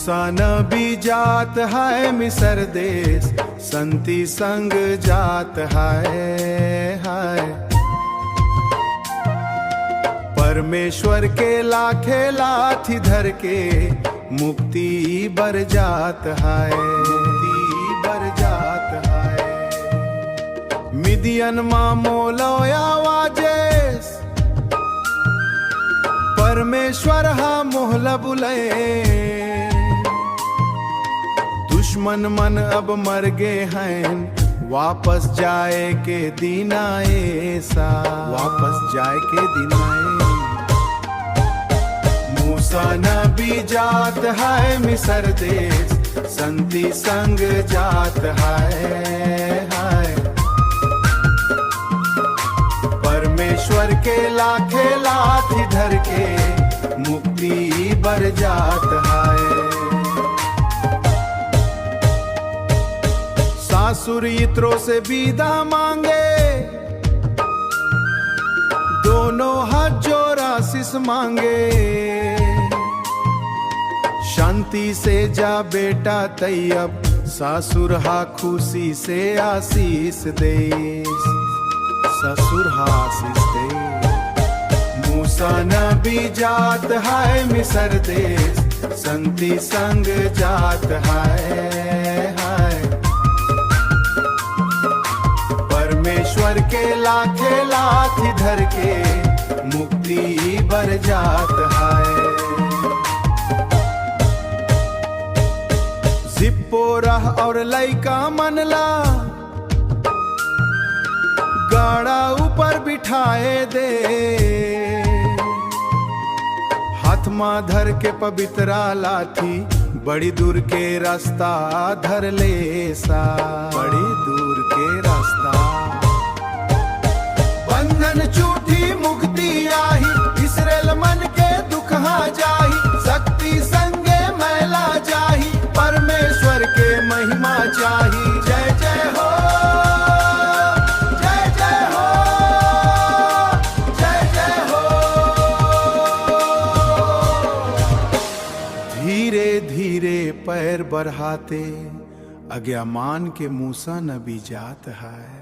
मूसा नबी जात है मिस्र देश, संति संग जात है। परमेश्वर के लाखे लाठी धर के मुक्ति बर जात है, मुक्ति बर जात है। मिदियन मां मोलोया वाजेस, परमेश्वर हा मोहला बुले। दुश्मन मन अब मर गए हैं, वापस जाए के दिन आए सा, वापस जाए के दिन आए। मूसा नबी जात है मिस्र देश, संति संग जात है। परमेश्वर के लाखे लाठी धर के मुक्ति बर जात है। सासुर इत्रो से विदा मांगे, दोनों हाथ जोड़ आशीष मांगे। शांति से जा बेटा तैयब, सासुर हा खुशी से आशीष दे, ससुर हा आशीष दे। मूसा नबी जात है मिस्र देश, संति संग जात है। परमेश्वर के लाखे लाठी धर के मुक्ति बर जात है। जिप्पोराह और लइका मनला, गाड़ा ऊपर बिठाए दे। हाथ मां धर के पवित्रा लाठी, बड़ी दूर के रास्ता धर ले सा, बड़ी दूर के रास्ता। बंधन छूटी मुक्ति आही, इसराइल मन के दुख हा जाही। शक्ति संगे मैला जाही, परमेश्वर के महिमा चाही। जय जय हो, जय जय हो, जय जय हो। धीरे धीरे पैर बढ़ाते, आज्ञा मान के मूसा नबी जात है।